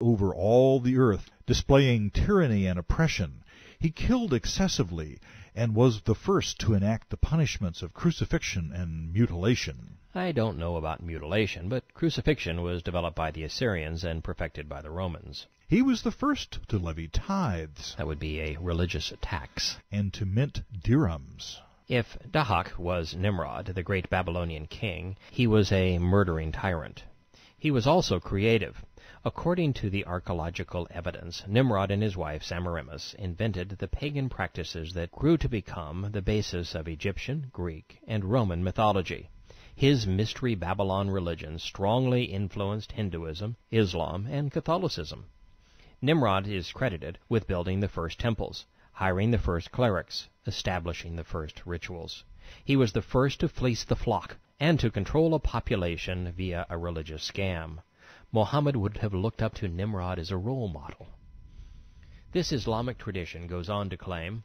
over all the earth, displaying tyranny and oppression. He killed excessively, and was the first to enact the punishments of crucifixion and mutilation. I don't know about mutilation, but crucifixion was developed by the Assyrians and perfected by the Romans. He was the first to levy tithes. That would be a religious tax. And to mint dirhams. If Dahak was Nimrod, the great Babylonian king, he was a murdering tyrant. He was also creative. According to the archaeological evidence, Nimrod and his wife Semiramis invented the pagan practices that grew to become the basis of Egyptian, Greek, and Roman mythology. His Mystery Babylon religion strongly influenced Hinduism, Islam, and Catholicism. Nimrod is credited with building the first temples, hiring the first clerics, establishing the first rituals. He was the first to fleece the flock and to control a population via a religious scam. Muhammad would have looked up to Nimrod as a role model. This Islamic tradition goes on to claim,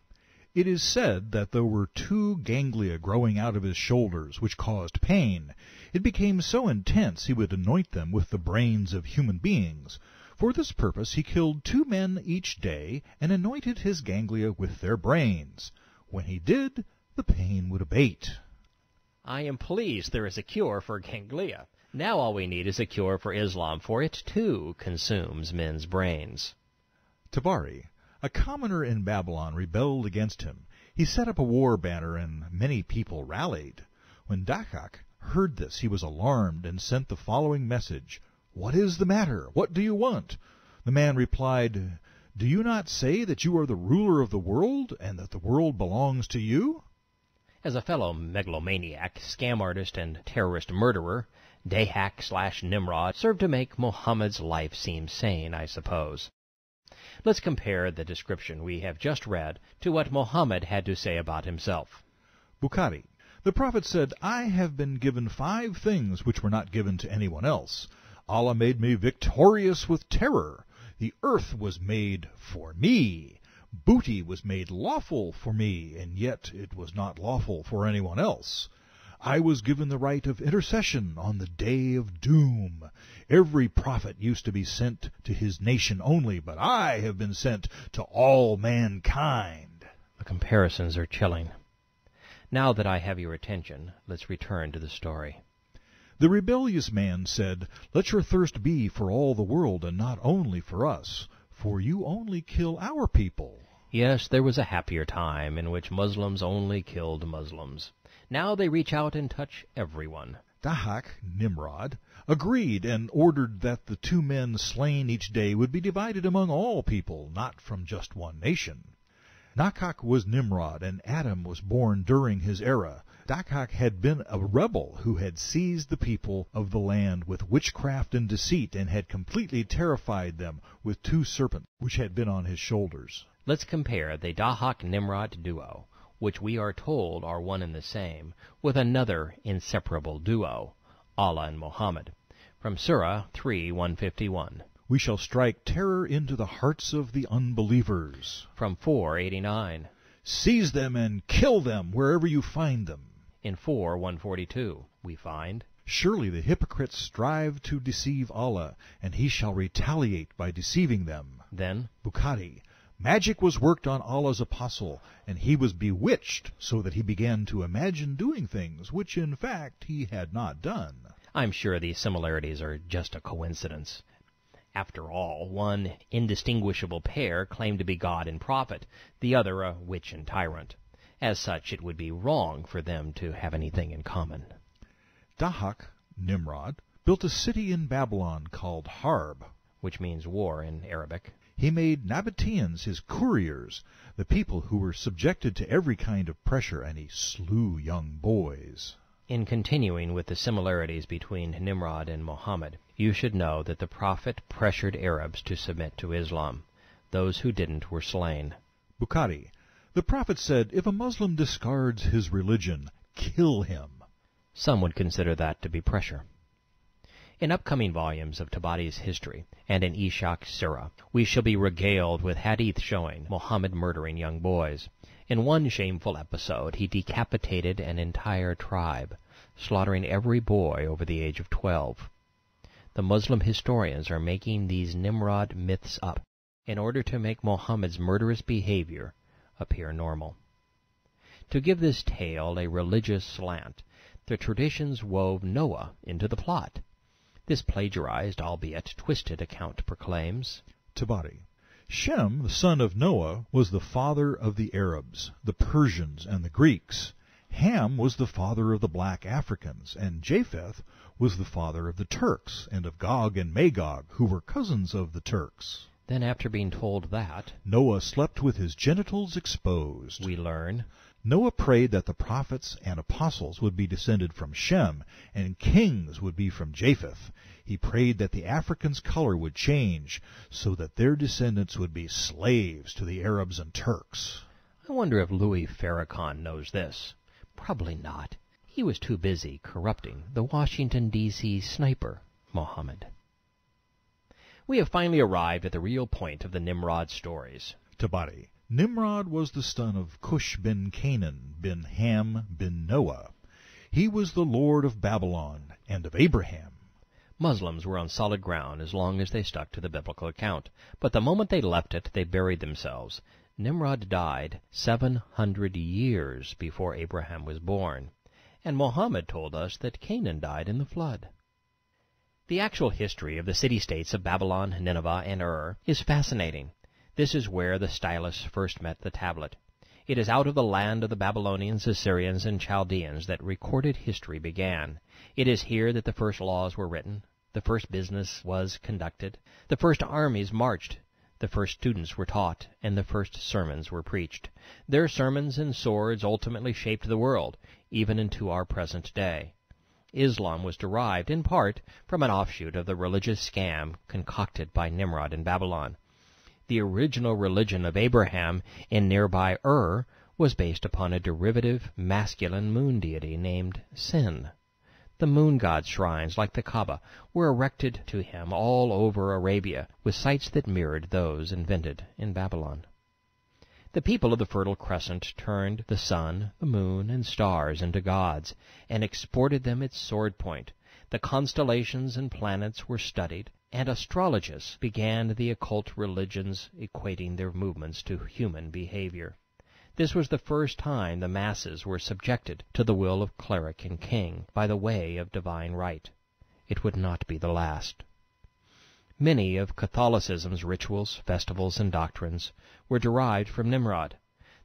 "It is said that there were 2 ganglia growing out of his shoulders, which caused pain. It became so intense he would anoint them with the brains of human beings. For this purpose he killed 2 men each day and anointed his ganglia with their brains. When he did, the pain would abate." I am pleased there is a cure for ganglia. Now all we need is a cure for Islam, for it too consumes men's brains. Tabari, a commoner in Babylon, rebelled against him. He set up a war banner, and many people rallied. When Dahak heard this, he was alarmed and sent the following message: "What is the matter? What do you want?" The man replied, "Do you not say that you are the ruler of the world, and that the world belongs to you?" As a fellow megalomaniac, scam artist, and terrorist murderer, Dahak/Nimrod served to make Muhammad's life seem sane, I suppose. Let's compare the description we have just read to what Muhammad had to say about himself. Bukhari, the Prophet said, "I have been given 5 things which were not given to anyone else. Allah made me victorious with terror. The earth was made for me. Booty was made lawful for me, and yet it was not lawful for anyone else. I was given the right of intercession on the day of doom. Every prophet used to be sent to his nation only, but I have been sent to all mankind." The comparisons are chilling. Now that I have your attention, let's return to the story. The rebellious man said, "Let your thirst be for all the world, and not only for us, for you only kill our people." Yes, there was a happier time in which Muslims only killed Muslims. Now they reach out and touch everyone. Dahak, Nimrod, agreed and ordered that the 2 men slain each day would be divided among all people, not from just one nation. Nakak was Nimrod, and Adam was born during his era. Dahak had been a rebel who had seized the people of the land with witchcraft and deceit, and had completely terrified them with 2 serpents which had been on his shoulders. Let's compare the Dahak-Nimrod duo, which we are told are one and the same, with another inseparable duo, Allah and Muhammad. From Surah 3:151. "We shall strike terror into the hearts of the unbelievers." From 4:89. "Seize them and kill them wherever you find them." In 4:142 we find, "Surely the hypocrites strive to deceive Allah, and he shall retaliate by deceiving them." Then, Bukhari, "Magic was worked on Allah's apostle, and he was bewitched, so that he began to imagine doing things which in fact he had not done." I'm sure these similarities are just a coincidence. After all, one indistinguishable pair claimed to be God and prophet, the other a witch and tyrant. As such, it would be wrong for them to have anything in common. Dahak, Nimrod, built a city in Babylon called Harb, which means war in Arabic. He made Nabateans his couriers, the people who were subjected to every kind of pressure, and he slew young boys. In continuing with the similarities between Nimrod and Muhammad, you should know that the Prophet pressured Arabs to submit to Islam. Those who didn't were slain. Bukhari, the Prophet said, "If a Muslim discards his religion, kill him." Some would consider that to be pressure. In upcoming volumes of Tabari's history and in Ishaq's Surah, we shall be regaled with hadith showing Muhammad murdering young boys. In one shameful episode, he decapitated an entire tribe, slaughtering every boy over the age of 12. The Muslim historians are making these Nimrod myths up in order to make Muhammad's murderous behavior appear normal. To give this tale a religious slant, the traditions wove Noah into the plot. This plagiarized, albeit twisted, account proclaims, Tabari. Shem, the son of Noah, was the father of the Arabs, the Persians, and the Greeks. Ham was the father of the black Africans, and Japheth was the father of the Turks, and of Gog and Magog, who were cousins of the Turks. Then after being told that, Noah slept with his genitals exposed. We learn, Noah prayed that the prophets and apostles would be descended from Shem, and kings would be from Japheth. He prayed that the Africans' color would change, so that their descendants would be slaves to the Arabs and Turks. I wonder if Louis Farrakhan knows this. Probably not. He was too busy corrupting the Washington, D.C. sniper, Muhammad. We have finally arrived at the real point of the Nimrod stories. Tabari. Nimrod was the son of Cush bin Canaan bin Ham bin Noah. He was the lord of Babylon and of Abraham. Muslims were on solid ground as long as they stuck to the biblical account, but the moment they left it, they buried themselves. Nimrod died 700 years before Abraham was born, and Muhammad told us that Canaan died in the flood. The actual history of the city-states of Babylon, Nineveh, and Ur is fascinating. This is where the stylus first met the tablet. It is out of the land of the Babylonians, Assyrians, and Chaldeans that recorded history began. It is here that the first laws were written, the first business was conducted, the first armies marched, the first students were taught, and the first sermons were preached. Their sermons and swords ultimately shaped the world, even into our present day. Islam was derived, in part, from an offshoot of the religious scam concocted by Nimrod in Babylon. The original religion of Abraham in nearby Ur was based upon a derivative masculine moon deity named Sin. The moon god's shrines, like the Kaaba, were erected to him all over Arabia, with sites that mirrored those invented in Babylon. The people of the Fertile Crescent turned the sun, the moon, and stars into gods, and exported them its sword point. The constellations and planets were studied, and astrologists began the occult religions equating their movements to human behavior. This was the first time the masses were subjected to the will of cleric and king by the way of divine right. It would not be the last. Many of Catholicism's rituals, festivals, and doctrines were derived from Nimrod.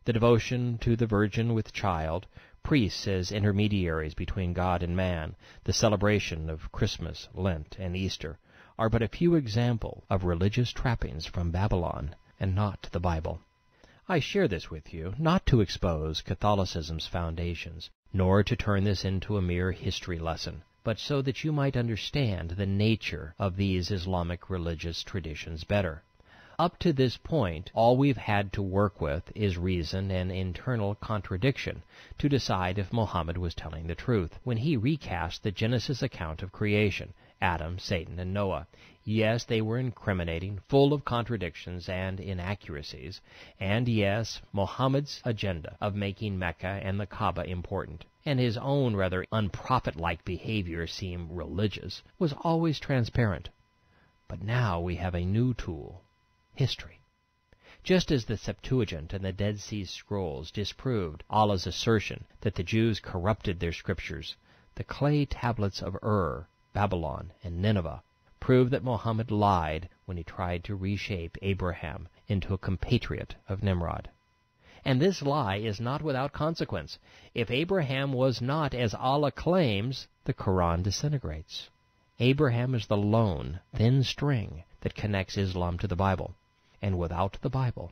The devotion to the Virgin with Child, priests as intermediaries between God and man, the celebration of Christmas, Lent, and Easter, are but a few examples of religious trappings from Babylon, and not the Bible. I share this with you not to expose Catholicism's foundations, nor to turn this into a mere history lesson, but so that you might understand the nature of these Islamic religious traditions better. Up to this point, all we've had to work with is reason and internal contradiction to decide if Muhammad was telling the truth when he recast the Genesis account of creation, Adam, Satan, and Noah. Yes, they were incriminating, full of contradictions and inaccuracies, and yes, Muhammad's agenda of making Mecca and the Kaaba important, and his own rather unprophet-like behavior seem religious, was always transparent. But now we have a new tool, history. Just as the Septuagint and the Dead Sea Scrolls disproved Allah's assertion that the Jews corrupted their scriptures, the clay tablets of Ur, Babylon, and Nineveh prove that Muhammad lied when he tried to reshape Abraham into a compatriot of Nimrod. And this lie is not without consequence. If Abraham was not as Allah claims, the Quran disintegrates. Abraham is the lone, thin string that connects Islam to the Bible. And without the Bible,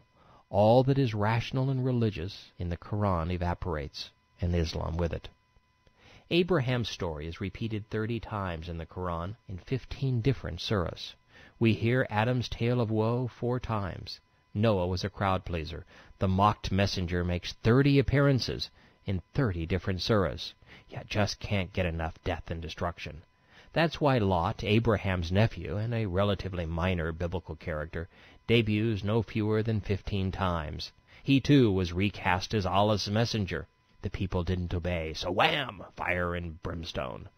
all that is rational and religious in the Quran evaporates, and Islam with it. Abraham's story is repeated 30 times in the Quran in 15 different surahs. We hear Adam's tale of woe 4 times. Noah was a crowd-pleaser. The mocked messenger makes 30 appearances in 30 different surahs. You just can't get enough death and destruction. That's why Lot, Abraham's nephew, and a relatively minor biblical character, debuts no fewer than 15 times. He too was recast as Allah's messenger. The people didn't obey, so wham! Fire and brimstone.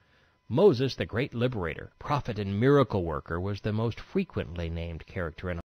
Moses, the great liberator, prophet, and miracle worker, was the most frequently named character in